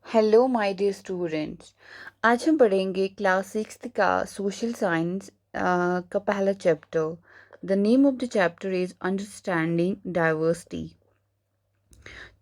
Hello my dear students. आज हम पढ़ेंगे क्लास सिक्स्थ का सोशल साइंस का पहला chapter. The name of the chapter is understanding diversity.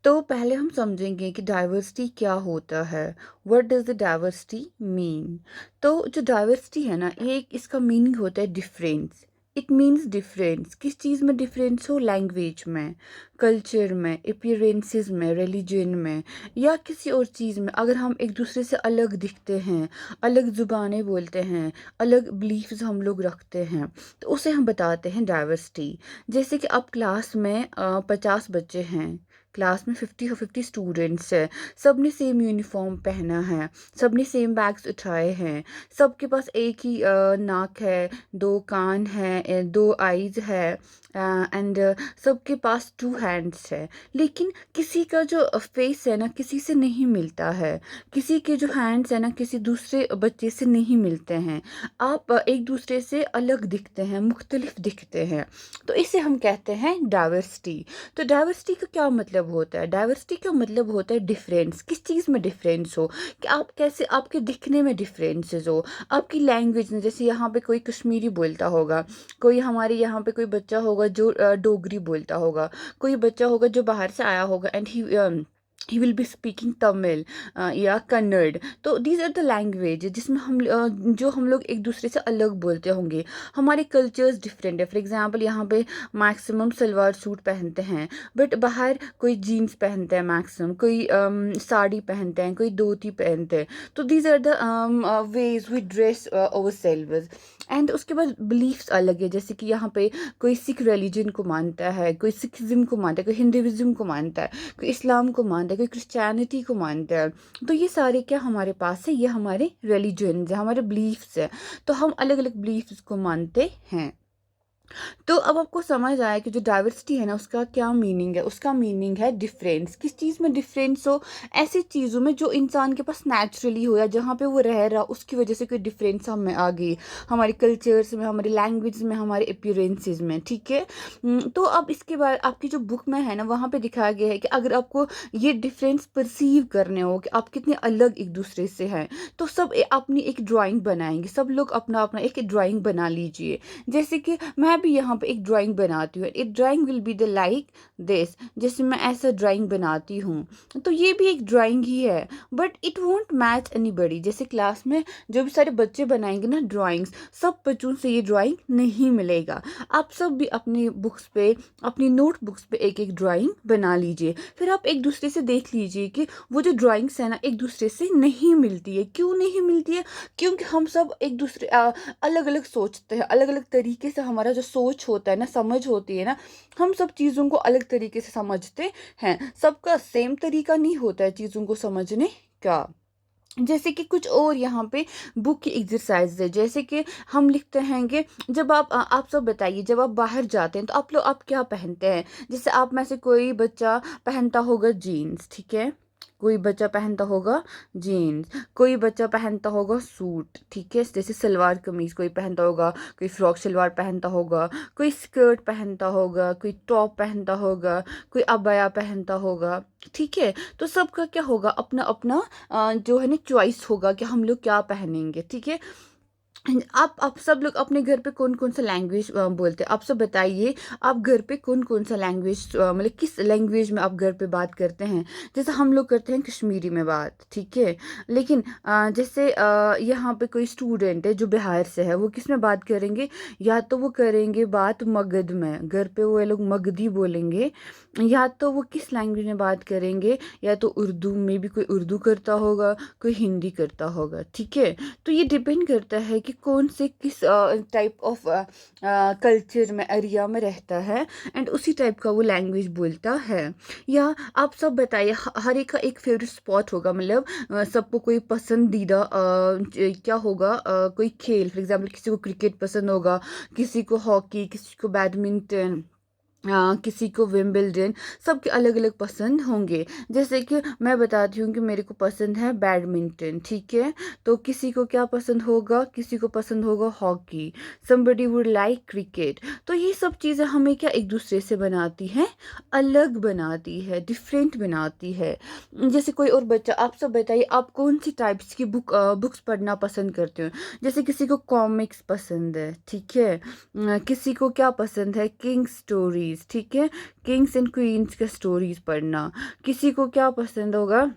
तो पहले हम समझेंगे कि डाइवर्सिटी क्या होता है। What does the diversity mean. तो जो डाइवर्सिटी है ना, ये एक इसका मीनिंग होता है डिफरेंस। It means difference. किस चीज़ में डिफरेंस हो? लैंग्वेज में, कल्चर में, अपीयरेंसेस में, रिलीजन में, या किसी और चीज़ में। अगर हम एक दूसरे से अलग दिखते हैं, अलग ज़ुबानें बोलते हैं, अलग बिलीफ्स हम लोग रखते हैं, तो उसे हम बताते हैं डाइवर्सिटी। जैसे कि अब क्लास में 50 बच्चे हैं, क्लास में 50 स्टूडेंट्स है, सब ने सेम यूनिफॉर्म पहना है, सब ने सेम बैग्स उठाए हैं, सबके पास एक ही नाक है, दो कान है, दो आईज है, एंड सबके पास टू हैंड्स है। लेकिन किसी का जो फेस है ना, किसी से नहीं मिलता है। किसी के जो हैंड्स है ना, किसी दूसरे बच्चे से नहीं मिलते हैं। आप एक दूसरे से अलग दिखते हैं, मुख्तलिफ दिखते हैं। तो इसे हम कहते हैं डाइवर्सिटी। तो डाइवर्सिटी का क्या मतलब होता है? डाइवर्सिटी का मतलब होता है डिफरेंस। किस चीज़ में डिफरेंस हो, कि आप कैसे, आपके दिखने में डिफरेंसेस हो, आपकी लैंग्वेज में। जैसे यहाँ पे कोई कश्मीरी बोलता होगा, कोई हमारे यहाँ पे कोई बच्चा होगा जो डोगरी बोलता होगा, कोई बच्चा होगा जो बाहर से आया होगा and he will be speaking Tamil या कन्नड़। तो दीज आर द लैंग्वेज जिसमें जो हम लोग एक दूसरे से अलग बोलते होंगे। हमारे कल्चर्स डिफरेंट है। फॉर एग्जांपल यहाँ पे मैक्सिमम सलवार सूट पहनते हैं, बट बाहर कोई जीन्स पहनते हैं, मैक्सिमम कोई साड़ी पहनते हैं, कोई धोती पहनते हैं। तो these are the ways we dress ourselves. And उसके बाद बिलीफ्स अलग है। जैसे कि यहाँ पे कोई सिख रिलीजन को मानता है, कोई सिखिज्म को मानता है, कोई हिंदुइज्म को मानता है, कोई इस्लाम को मानता है, कोई क्रिश्चियनिटी को मानता है। तो ये सारे क्या हमारे पास है? ये हमारे रिलीजन है, हमारे बिलीफ्स है। तो हम अलग अलग बिलीफ्स को मानते हैं। तो अब आपको समझ आया कि जो डाइवर्सिटी है ना, उसका क्या मीनिंग है। उसका मीनिंग है डिफरेंस। किस चीज़ में डिफरेंस हो? ऐसी चीज़ों में जो इंसान के पास नेचुरली हो, या जहाँ पे वो रह रहा, उसकी वजह से कोई डिफरेंस हमें आ गई, हमारे कल्चर्स में, हमारी लैंग्वेज में, हमारे अपीयरेंसेस में। ठीक है। तो अब इसके बाद आपकी जो बुक में है ना, वहाँ पे दिखाया गया है कि अगर आपको ये डिफरेंस परसीव करने हो कि आप कितने अलग एक दूसरे से हैं, तो सब अपनी एक ड्राइंग बनाएंगे। सब लोग अपना अपना एक ड्राइंग बना लीजिए। जैसे कि मैं भी यहाँ पे एक ड्राइंग बनाती हूँ। एक drawing will be the like this. जैसे मैं ऐसा ड्राइंग बनाती हूँ, तो ये भी एक ड्राइंग ही है, but it won't match anybody. जैसे क्लास में जो भी सारे बच्चे बनाएंगे ना ड्राइंग्स, सब बच्चों से ये ड्राइंग नहीं मिलेगा। आप सब भी अपनी बुक्स पे, अपनी नोट बुक्स पे एक एक ड्राइंग बना लीजिए। फिर आप एक दूसरे से देख लीजिए कि वो जो ड्राइंग्स है ना, एक दूसरे से नहीं मिलती है। क्यों नहीं मिलती है? क्योंकि हम सब एक दूसरे अलग अलग सोचते हैं, अलग अलग तरीके से हमारा जो सोच होता है ना, समझ होती है ना, हम सब चीज़ों को अलग तरीके से समझते हैं। सबका सेम तरीका नहीं होता है चीज़ों को समझने का। जैसे कि कुछ और यहाँ पे बुक की एक्सरसाइज है। जैसे कि हम लिखते हैं कि जब आप सब बताइए, जब आप बाहर जाते हैं तो आप क्या पहनते हैं? जैसे आप में से कोई बच्चा पहनता होगा जीन्स, ठीक है, कोई बच्चा पहनता होगा जीन्स, कोई बच्चा पहनता होगा सूट, ठीक है, जैसे सलवार कमीज कोई पहनता होगा, कोई फ्रॉक शलवार पहनता होगा, कोई स्कर्ट पहनता होगा, कोई टॉप पहनता होगा, कोई अबाया पहनता होगा। ठीक है। तो सबका क्या होगा? अपना अपना जो है ना चॉइस होगा कि हम लोग क्या पहनेंगे। ठीक है। आप सब लोग अपने घर पे कौन कौन सा लैंग्वेज बोलते हैं? आप सब बताइए, आप घर पे कौन कौन सा लैंग्वेज, मतलब किस लैंग्वेज में आप घर पे बात करते हैं? जैसे हम लोग करते हैं कश्मीरी में बात, ठीक है। लेकिन जैसे यहाँ पे कोई स्टूडेंट है जो बिहार से है, वो किस में बात करेंगे? या तो वो करेंगे बात मगध में, घर पे वो ये लोग मगधी बोलेंगे। या तो वो किस लैंग्वेज में बात करेंगे? या तो उर्दू में भी कोई उर्दू करता होगा, कोई हिंदी करता होगा। ठीक है। तो ये डिपेंड करता है कि कौन से किस टाइप ऑफ कल्चर में, एरिया में रहता है, एंड उसी टाइप का वो लैंग्वेज बोलता है। या आप सब बताइए, हर एक का एक फेवरेट स्पॉट होगा, मतलब सबको कोई पसंदीदा क्या होगा, कोई खेल। फॉर एग्जांपल किसी को क्रिकेट पसंद होगा, किसी को हॉकी, किसी को बैडमिंटन, किसी को विंबलडन, सबके अलग अलग पसंद होंगे। जैसे कि मैं बताती हूँ कि मेरे को पसंद है बैडमिंटन, ठीक है। तो किसी को क्या पसंद होगा, किसी को पसंद होगा hockey, somebody would like cricket. तो ये सब चीज़ें हमें क्या एक दूसरे से बनाती हैं, अलग बनाती है, डिफरेंट बनाती है। जैसे कोई और बच्चा, आप सब बताइए आप कौन सी टाइप्स की बुक्स पढ़ना पसंद करते हो। जैसे किसी को कॉमिक्स पसंद है, ठीक है। किसी को क्या पसंद है, किंग स्टोरीज, ठीक है, किंग्स एंड क्वींस के स्टोरीज पढ़ना। किसी को क्या पसंद होगा,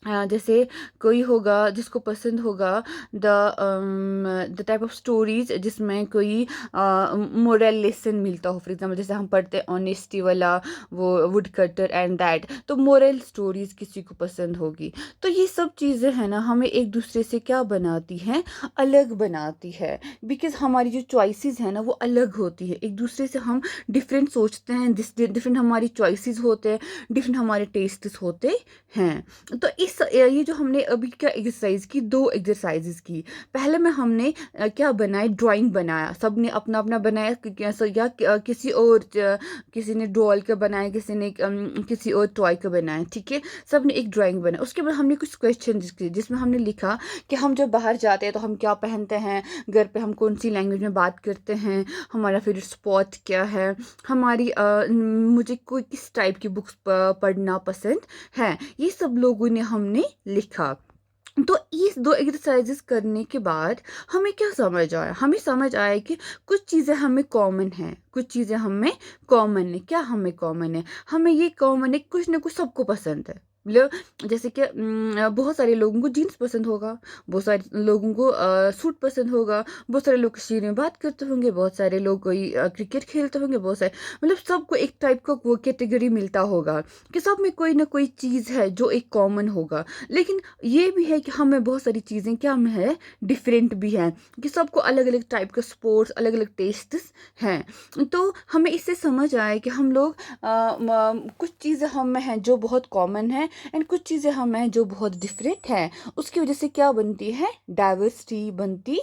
जैसे कोई होगा जिसको पसंद होगा द टाइप ऑफ स्टोरीज जिसमें कोई मोरल लेसन मिलता हो। फॉर एग्जाम्पल जैसे हम पढ़ते हैं ऑनेस्टी वाला, वो वुड कटर एंड दैट, तो मोरल स्टोरीज किसी को पसंद होगी। तो ये सब चीज़ें हैं ना, हमें एक दूसरे से क्या बनाती हैं, अलग बनाती है। बिकॉज हमारी जो चॉइसेस है ना वो अलग होती है, एक दूसरे से हम डिफरेंट सोचते हैं, डिफरेंट हमारी चॉइसेस होते हैं, डिफरेंट हमारे टेस्ट्स होते हैं। तो इस ये जो हमने अभी क्या एक्सरसाइज की, दो एक्सरसाइजेस की। पहले में हमने क्या बनाए, ड्राइंग बनाया, सबने अपना अपना बनाया या किसी और किसी ने डॉल का बनाया, किसी ने किसी और टॉय का बनाया, ठीक है। सबने एक ड्राइंग बनाया। उसके बाद हमने कुछ क्वेश्चन जिसमें हमने लिखा कि हम जब बाहर जाते हैं तो हम क्या पहनते हैं, घर पे हम कौन सी लैंग्वेज में बात करते हैं, हमारा फेवरेट स्पॉट क्या है, हमारी मुझे कोई किस टाइप की बुक्स पढ़ना पसंद है, ये सब लोगों ने हमने लिखा। तो इस दो एक्सरसाइजेस करने के बाद हमें क्या समझ आया, हमें समझ आया कि कुछ चीज़ें हमें कॉमन है, कुछ चीज़ें हमें कॉमन है। क्या हमें कॉमन है, हमें ये कॉमन है, कुछ ना कुछ सबको पसंद है। मतलब जैसे कि बहुत सारे लोगों को जीन्स पसंद होगा, बहुत सारे लोगों को सूट पसंद होगा, बहुत सारे लोग कश्मीरी में बात करते होंगे, बहुत सारे लोग कोई क्रिकेट खेलते होंगे, बहुत सारे, मतलब सबको एक टाइप का वो कैटेगरी मिलता होगा कि सब में कोई ना कोई चीज़ है जो एक कॉमन होगा। लेकिन ये भी है कि हमें बहुत सारी चीज़ें क्या में है, डिफरेंट भी हैं, कि सबको अलग अलग टाइप का स्पोर्ट्स, अलग अलग टेस्ट्स हैं। तो हमें इससे समझ आया कि हम लोग कुछ चीज़ें हम में हैं जो बहुत कॉमन है, एंड कुछ चीज़ें हम हैं जो बहुत डिफरेंट हैं। उसकी वजह से क्या बनती है, डाइवर्सिटी बनती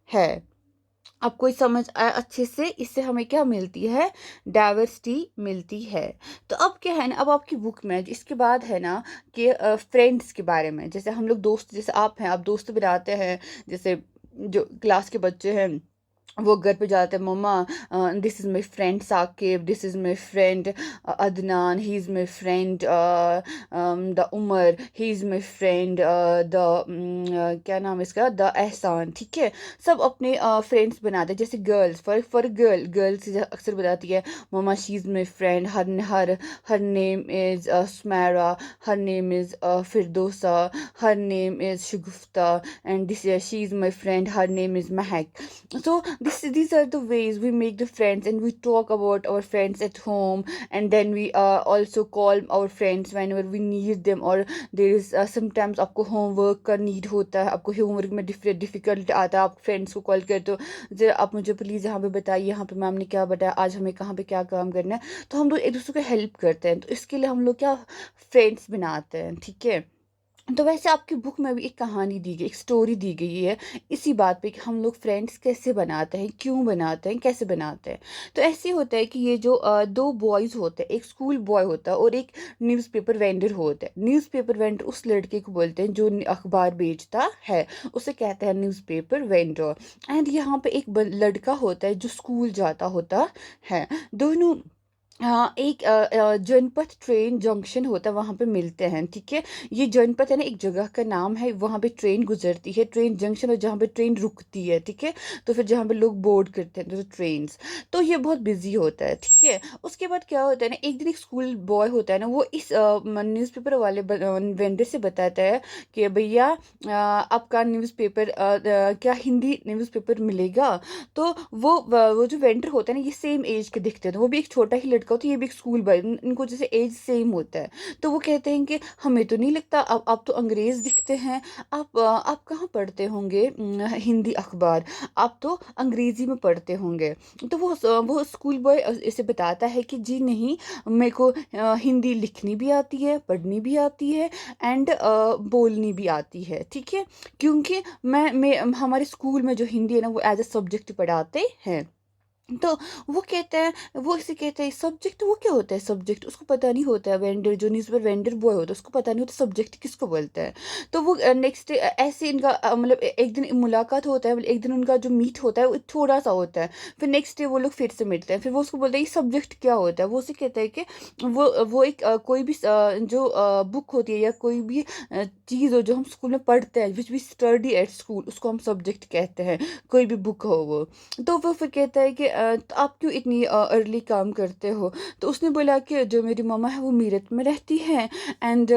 है। अब कोई समझ आया अच्छे से, इससे हमें क्या मिलती है, डाइवर्सिटी मिलती है। तो अब क्या है ना, अब आपकी बुक में इसके बाद है ना कि फ्रेंड्स के बारे में, जैसे हम लोग दोस्त, जैसे आप हैं, आप दोस्त बनाते हैं। जैसे जो क्लास के बच्चे हैं वो घर पे जाते हैं, mama this is my friend Saqib, this is my friend Adnan, he is my friend the Umar, he is my friend the क्या नाम है इसका, द एहसान, ठीक है। सब अपने फ्रेंड्स बनाते हैं। जैसे गर्ल्स, फॉर गर्ल्स अक्सर बताती है, mama she is my friend, her name is Sumaira, her name is Firdausa, her name is Shagufta, and this she is my friend, her name is Mahak. So these are the ways we make the friends, and we talk about our friends at home, and then we also call our friends whenever we need them, or there is sometimes आपको homework का need होता है, आपको homework में difficult आता है, आप friends को call करते हो, जरा आप मुझे प्लीज़ यहाँ पे बताइए, यहाँ पे मैम ने क्या बताया, आज हमें कहाँ पे क्या काम करना है। तो हम लोग एक दूसरे को हेल्प करते हैं, तो इसके लिए हम लोग क्या फ्रेंड्स बनाते हैं, ठीक है। तो वैसे आपकी बुक में भी एक कहानी दी गई, एक स्टोरी दी गई है इसी बात पे कि हम लोग फ्रेंड्स कैसे बनाते हैं, क्यों बनाते हैं, कैसे बनाते हैं। तो ऐसे होता है कि ये जो दो बॉयज़ होते हैं, एक स्कूल बॉय होता है और एक न्यूज़पेपर वेंडर होता है। न्यूज़पेपर वेंडर उस लड़के को बोलते हैं जो अखबार बेचता है, उसे कहते हैं न्यूज़पेपर वेंडर। एंड यहाँ पे एक लड़का होता है जो स्कूल जाता होता है। दोनों हाँ, एक जनपथ ट्रेन जंक्शन होता है, वहाँ पे मिलते हैं, ठीक है। ये जनपथ है ना, एक जगह का नाम है, वहाँ पे ट्रेन गुजरती है, ट्रेन जंक्शन, और जहाँ पे ट्रेन रुकती है, ठीक है। तो फिर जहाँ पे लोग बोर्ड करते हैं तो ट्रेन्स, तो ये बहुत बिजी होता है, ठीक है। उसके बाद क्या होता है ना, एक दिन एक स्कूल बॉय होता है ना, वो इस न्यूज़पेपर वाले वेंडर से बताता है कि भैया आपका न्यूज़पेपर क्या हिंदी न्यूज़पेपर मिलेगा। तो वो जो वेंडर होता है ना, ये सेम एज के दिखते हैं, तो वो भी एक छोटा ही लड़का होता है, ये भी एक स्कूल बॉय, इनको जैसे एज सेम होता है। तो वो कहते हैं कि हमें तो नहीं लगता, आप तो अंग्रेज़ दिखते हैं, आप कहाँ पढ़ते होंगे हिंदी अखबार, आप तो अंग्रेज़ी में पढ़ते होंगे। तो वो स्कूल बॉय इसे बताता है कि जी नहीं, मेरे को हिंदी लिखनी भी आती है, पढ़नी भी आती है, एंड बोलनी भी आती है, ठीक है। क्योंकि मैं हमारे स्कूल में जो हिंदी है ना वो एज अ सब्जेक्ट पढ़ाते हैं। तो वो कहता है, वो इसे कहता है सब्जेक्ट, वो क्या होता है सब्जेक्ट, उसको पता नहीं होता है। वेंडर जो न्यूज़पेपर वेंडर बॉय होता है उसको पता नहीं होता सब्जेक्ट किसको बोलता है। तो वो नेक्स्ट ऐसे इनका मतलब एक दिन मुलाकात होता है, मतलब एक दिन उनका जो मीट होता है वो थोड़ा सा होता है। फिर नेक्स्ट डे वो लोग फिर से मिलते हैं, फिर वो उसको बोलते हैं ये सब्जेक्ट क्या होता है। वो उसे कहता है कि वो एक कोई भी जो बुक होती है या कोई भी चीज़ हो जो हम स्कूल में पढ़ते हैं, which we study at school, उसको हम सब्जेक्ट कहते हैं। कोई भी बुक हो वो। तो वो फिर कहता है कि तो आप क्यों इतनी अर्ली काम करते हो। तो उसने बोला कि जो मेरी मम्मा है वो मीरठ में रहती है, एंड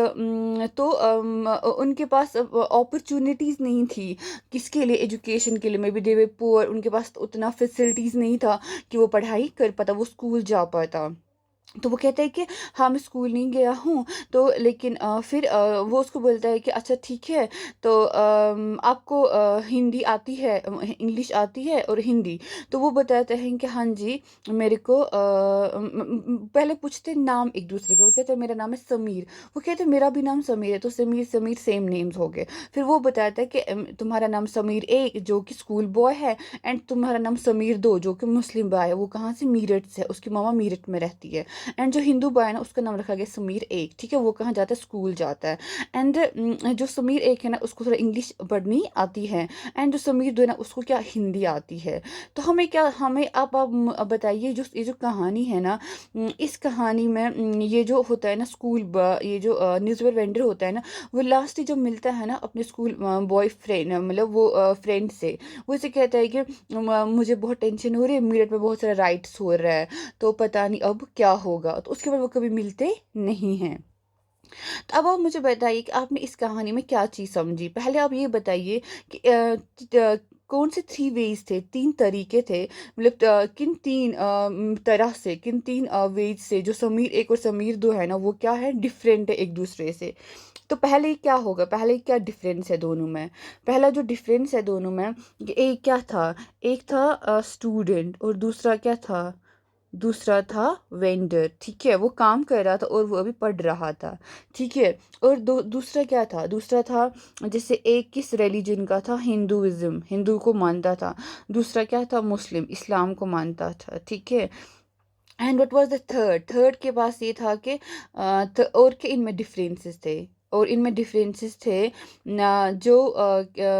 तो उनके पास अपॉर्चुनिटीज़ नहीं थी किसके लिए, एजुकेशन के लिए। May be they way poor, उनके पास उतना फैसिलिटीज़ नहीं था कि वो पढ़ाई कर पाता, वो स्कूल जा पाता। तो वो कहता है कि हाँ मैं स्कूल नहीं गया हूँ। तो लेकिन फिर वो उसको बोलता है कि अच्छा ठीक है, तो आपको हिंदी आती है, इंग्लिश आती है और हिंदी। तो वो बताते हैं कि हाँ जी मेरे को पहले पूछते हैं नाम एक दूसरे का। वो कहते हैं मेरा नाम है समीर, वो कहते हैं मेरा भी नाम समीर है। तो समीर समीर सेम नेम्स हो गए। फिर वो बताता है कि तुम्हारा नाम समीर एक जो कि स्कूल बॉय है, एंड तुम्हारा नाम समीर दो जो कि मुस्लिम बॉय है। वो कहाँ से, मीरठ से, उसकी मामा मीरठ में रहती है। एंड जो हिंदू बॉय है ना उसका नाम रखा गया समीर एक, ठीक है। वो कहाँ जाता है, स्कूल जाता है। एंड जो समीर एक है ना उसको थोड़ा इंग्लिश पढ़नी आती है, एंड जो समीर दो है ना उसको क्या, हिंदी आती है। तो हमें क्या, हमें अब बताइए जो ये जो कहानी है ना, इस कहानी में ये जो होता है ना ये जो न्यूज़पेपर वेंडर होता है ना, वो लास्ट जब मिलता है ना अपने स्कूल बॉयफ्रेंड, मतलब वो फ्रेंड से, वो इसे कहता है कि मुझे बहुत टेंशन हो रही है, मेरठ में बहुत सारा राइट्स हो रहा है, तो पता नहीं अब क्या होगा। तो उसके बाद वो कभी मिलते नहीं हैं। तो अब आप मुझे बताइए कि आपने इस कहानी में क्या चीज़ समझी। पहले आप ये बताइए कि कौन से थ्री वेज थे, तीन तरीके थे, मतलब किन तीन तरह से, किन तीन वेज से जो समीर एक और समीर दो है ना वो क्या है, डिफरेंट है एक दूसरे से। तो पहले क्या होगा, पहले क्या डिफरेंस है दोनों में। पहला जो डिफरेंस है दोनों में, कि एक क्या था, एक था स्टूडेंट और दूसरा क्या था, दूसरा था वेंडर, ठीक है। वो काम कर रहा था और वो अभी पढ़ रहा था, ठीक है। और दूसरा क्या था, दूसरा था जैसे एक किस रिलीजन का था, हिंदुइज्म, हिंदू को मानता था। दूसरा क्या था, मुस्लिम, इस्लाम को मानता था, ठीक है। And what was the third, third के पास ये था कि और के इनमें डिफरेंसेस थे, और इनमें डिफरेंसेस थे जो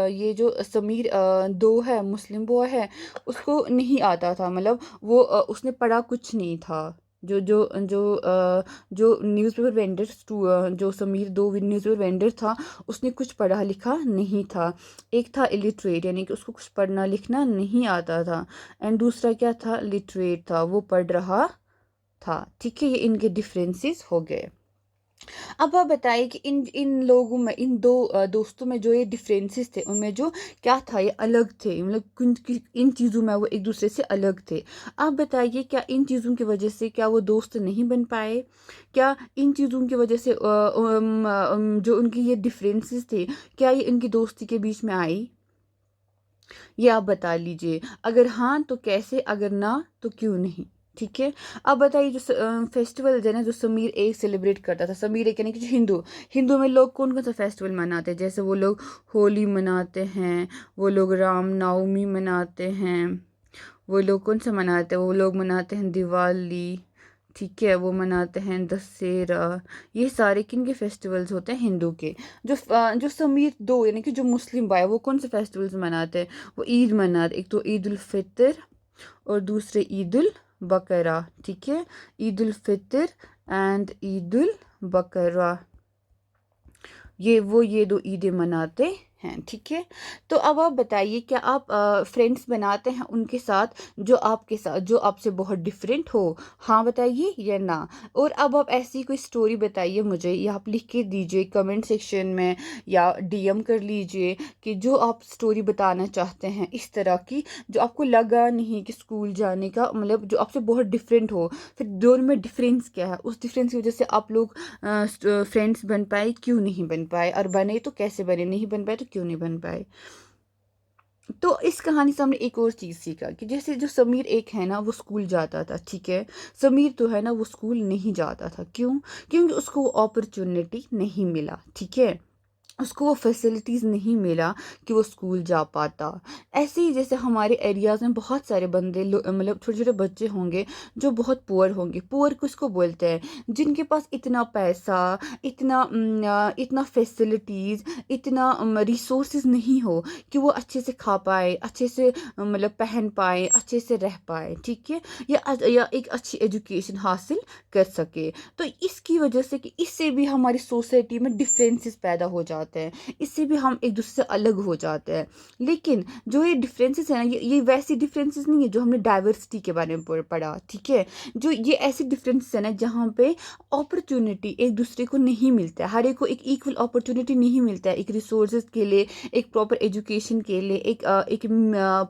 ये जो समीर दो है, मुस्लिम बॉय है, उसको नहीं आता था, मतलब वो उसने पढ़ा कुछ नहीं था। जो जो जो जो न्यूज़पेपर वेंडर, जो समीर दो न्यूज़पेपर वेंडर था, उसने कुछ पढ़ा लिखा नहीं था। एक था इलिटरेट, यानी कि उसको कुछ पढ़ना लिखना नहीं आता था। एंड दूसरा क्या था, लिटरेट था, वो पढ़ रहा था, ठीक है। ये इनके डिफरेंसेस हो गए। अब आप बताइए कि इन इन लोगों में, इन दो दोस्तों में जो ये डिफरेंसेस थे, उनमें जो क्या था, ये अलग थे, मतलब इन चीज़ों में वो एक दूसरे से अलग थे। आप बताइए क्या इन चीज़ों की वजह से क्या वो दोस्त नहीं बन पाए, क्या इन चीज़ों की वजह से जो उनकी ये डिफरेंसेस थे, क्या ये इनकी दोस्ती के बीच में आई, ये आप बता लीजिए। अगर हाँ तो कैसे, अगर ना तो क्यों नहीं, ठीक है। अब बताइए जो फेस्टिवल है ना जो समीर एक सेलिब्रेट करता था, समीर एक यानी कि जो हिंदू, हिंदू में लोग कौन कौन सा फेस्टिवल मनाते हैं, जैसे वो लोग होली मनाते हैं, वो लोग राम नवमी मनाते हैं, वो लोग कौन सा मनाते हैं, वो लोग मनाते हैं दिवाली, ठीक है, वो मनाते हैं दशहरा। ये सारे किन के फेस्टिवल्स होते हैं, हिंदू के। जो समीर दो यानी कि जो मुस्लिम भाई वो कौन से फेस्टिवल्स मनाते हैं, वो ईद मनाते, एक तो ईद उल फितर और दूसरे ईद उल बकरा, ठीक है। ईद उल फितर एंड ईद उल बकरा, ये दो ईदें मनाते हैं, ठीक है। तो अब आप बताइए क्या आप फ्रेंड्स बनाते हैं उनके साथ जो आपके साथ, जो आपसे बहुत डिफरेंट हो, हाँ बताइए या ना। और अब आप ऐसी कोई स्टोरी बताइए मुझे, या आप लिख के दीजिए कमेंट सेक्शन में, या डीएम कर लीजिए कि जो आप स्टोरी बताना चाहते हैं इस तरह की, जो आपको लगा नहीं कि स्कूल जाने का मतलब जो आपसे बहुत डिफरेंट हो, फिर दोनों में डिफरेंस क्या है, उस डिफरेंस की वजह से आप लोग फ्रेंड्स बन पाए, क्यों नहीं बन पाए, और बने तो कैसे बने, नहीं बन पाए तो क्यों नहीं बन पाए। तो इस कहानी से हमने एक और चीज़ सीखा कि जैसे जो समीर एक है ना वो स्कूल जाता था, ठीक है। समीर तो है ना वो स्कूल नहीं जाता था, क्यों, क्योंकि उसको वो अपॉर्चुनिटी नहीं मिला, ठीक है। उसको वो फैसिलिटीज़ नहीं मिला कि वो स्कूल जा पाता। ऐसे ही जैसे हमारे एरियाज़ में बहुत सारे बंदे मतलब छोटे-छोटे बच्चे होंगे जो बहुत पुअर होंगे। पुअर किसको बोलते हैं? जिनके पास इतना पैसा, इतना फैसिलिटीज़, इतना रिसोर्सेज़ नहीं हो कि वो अच्छे से खा पाए, अच्छे से मतलब पहन पाए, अच्छे से रह पाए, ठीक है? या एक अच्छी एजुकेशन हासिल कर सके। तो इसकी वजह से कि इससे भी हमारी सोसाइटी में डिफरेंसेस पैदा हो जाते हैं, इससे भी हम एक दूसरे से अलग हो जाते हैं। लेकिन जो ये डिफरेंसेस है ना, ये वैसी डिफरेंसेस नहीं है जो हमने डाइवर्सिटी के बारे में पढ़ा, ठीक है? जो ये ऐसी डिफरेंसेस है ना जहाँ पे अपॉर्चुनिटी एक दूसरे को नहीं मिलता है, हर एक को एक इक्वल अपॉर्चुनिटी नहीं मिलता है, एक रिसोर्सेज के लिए, एक प्रॉपर एजुकेशन के लिए, एक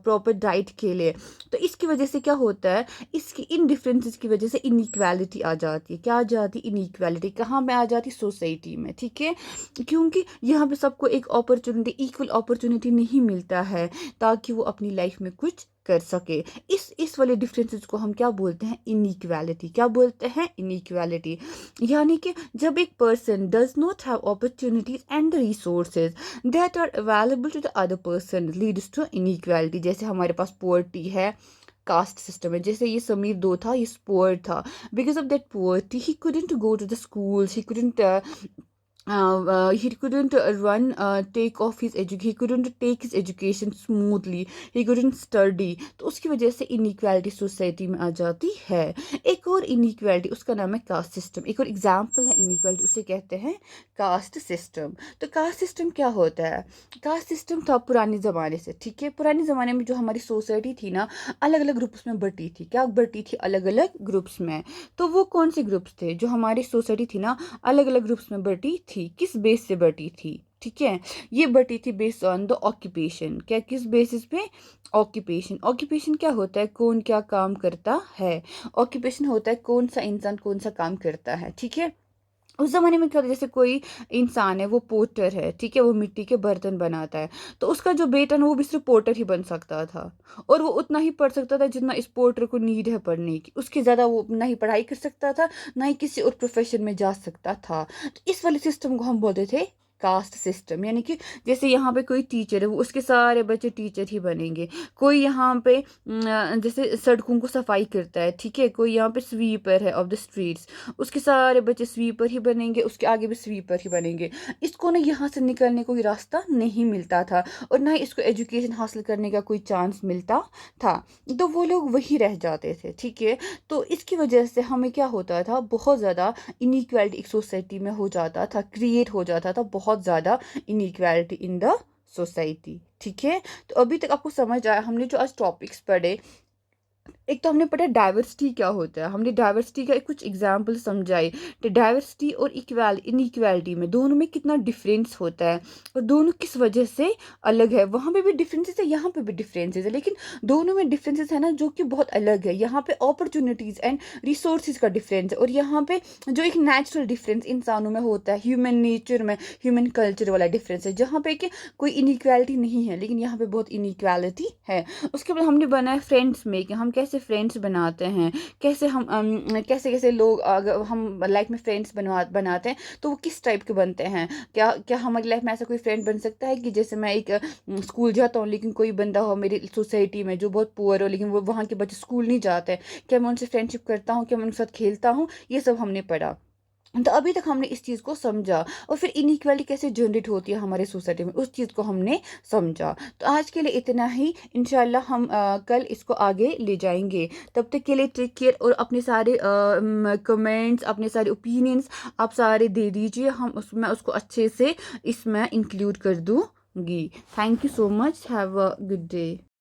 प्रॉपर डाइट के लिए। तो इसकी वजह से क्या होता है, इसकी इन डिफरेंसेस की वजह से इनइक्वालिटी आ जाती है। क्या आ जाती है? इनइक्वालिटी कहाँ पे आ जाती है? सोसाइटी में, ठीक है? क्योंकि यहाँ पे सबको एक अपॉर्चुनिटी, इक्वल अपॉर्चुनिटी नहीं मिलता है ताकि वो अपनी लाइफ में कुछ कर सके। इस वाले डिफरेंसेस को हम क्या बोलते हैं? इनइक्वालिटी। क्या बोलते हैं? इनइक्वालिटी। यानी कि जब एक person does not have opportunities and the resources that are available to the other person leads to inequality. जैसे हमारे पास पोवर्टी है, कास्ट सिस्टम है। जैसे ये समीर दो था, ये पुअर था, because of that poverty he couldn't go to the schools, he couldn't take off his education, he couldn't take his education smoothly, he couldn't study। तो उसकी वजह से इनइक्वालिटी सोसाइटी में आ जाती है। एक और इनइक्वालिटी, उसका नाम है कास्ट सिस्टम। एक और एग्जांपल है इनइक्वालिटी, उसे कहते हैं कास्ट सिस्टम। तो कास्ट सिस्टम क्या होता है? कास्ट सिस्टम था पुराने ज़माने से, ठीक है? पुराने ज़माने में जो हमारी सोसाइटी थी ना, अलग अलग ग्रुप्स में बटी थी। क्या बटी थी? अलग अलग ग्रुप्स में। तो वो कौन से ग्रुप्स थे? जो हमारी सोसाइटी थी ना, अलग अलग ग्रुप्स में बटी थी। किस बेस से बटी थी? ठीक है, ये बटी थी बेस्ड ऑन द ऑक्यूपेशन। क्या? किस बेसिस पे? ऑक्यूपेशन। ऑक्यूपेशन क्या होता है? कौन क्या काम करता है। ऑक्यूपेशन होता है कौन सा इंसान कौन सा काम करता है, ठीक है? उस ज़माने में क्या होता है, जैसे कोई इंसान है वो पोटर है, ठीक है, वो मिट्टी के बर्तन बनाता है, तो उसका जो बेटा ना वो भी सिर्फ पोटर ही बन सकता था। और वो उतना ही पढ़ सकता था जितना इस पोटर को नीड है पढ़ने की। उसके ज़्यादा वो ना ही पढ़ाई कर सकता था, ना ही किसी और प्रोफेशन में जा सकता था। तो इस वाले सिस्टम को हम बोलते थे कास्ट सिस्टम। यानी कि जैसे यहाँ पे कोई टीचर है, वो उसके सारे बच्चे टीचर ही बनेंगे। कोई यहाँ पे जैसे सड़कों को सफाई करता है, ठीक है, कोई यहाँ पे स्वीपर है ऑफ द स्ट्रीट्स, उसके सारे बच्चे स्वीपर ही बनेंगे, उसके आगे भी स्वीपर ही बनेंगे। इसको ना यहाँ से निकलने कोई रास्ता नहीं मिलता था, और ना ही इसको एजुकेशन हासिल करने का कोई चांस मिलता था। तो वो लोग वही रह जाते थे, ठीक है। तो इसकी वजह से हमें क्या होता था, बहुत ज़्यादा इनइक्वालिटी एक सोसाइटी में हो जाता था, क्रिएट हो जाता था बहुत ज़्यादा इनइक्वालिटी इन द सोसाइटी, ठीक है। तो अभी तक आपको समझ आया, हमने जो आज टॉपिक्स पढ़े, एक तो हमने पढ़ा डाइवर्सिटी क्या होता है, हमने डाइवर्सिटी का कुछ एग्जाम्पल समझाए। तो डाइवर्सिटी और इनइक्वालिटी में दोनों में कितना डिफरेंस होता है, और दोनों किस वजह से अलग है। वहाँ पे भी डिफरेंसेस है, यहाँ पे भी डिफरेंसेस है, लेकिन दोनों में डिफरेंसेस है ना जो कि बहुत अलग है। यहाँ पे अपॉर्चुनिटीज़ एंड रिसोर्सेज का डिफरेंस है, और यहाँ पे जो एक नेचुरल डिफरेंस इंसानों में होता है, ह्यूमन नेचर में, ह्यूमन कल्चर वाला डिफरेंस है, जहाँ पे कि कोई इनइक्वालिटी नहीं है, लेकिन यहाँ पे बहुत इनइक्वालिटी है। उसके बाद हमने बनाया फ्रेंड्स मेकिंग, हम कैसे फ्रेंड्स बनाते हैं, कैसे हम कैसे कैसे लोग अगर हम लाइफ में फ्रेंड्स बनाते हैं तो वो किस टाइप के बनते हैं। क्या क्या हमारी लाइफ में ऐसा कोई फ्रेंड बन सकता है कि जैसे मैं एक स्कूल जाता हूँ, लेकिन कोई बंदा हो मेरी सोसाइटी में जो बहुत पुअर हो, लेकिन वो वहाँ के बच्चे स्कूल नहीं जाते, क्या मैं उनसे फ्रेंडशिप करता हूँ? क्या मैं उनके साथ खेलता हूँ? ये सब हमने पढ़ा। तो अभी तक हमने इस चीज़ को समझा, और फिर इनइक्वालिटी कैसे जनरेट होती है हमारे सोसाइटी में, उस चीज़ को हमने समझा। तो आज के लिए इतना ही, इंशाल्लाह हम कल इसको आगे ले जाएंगे। तब तक के लिए टेक केयर, और अपने सारे कमेंट्स, अपने सारे ओपिनियंस आप सारे दे दीजिए, मैं उसको अच्छे से इसमें इंक्लूड कर दूँगी। Thank you so much, have a good day.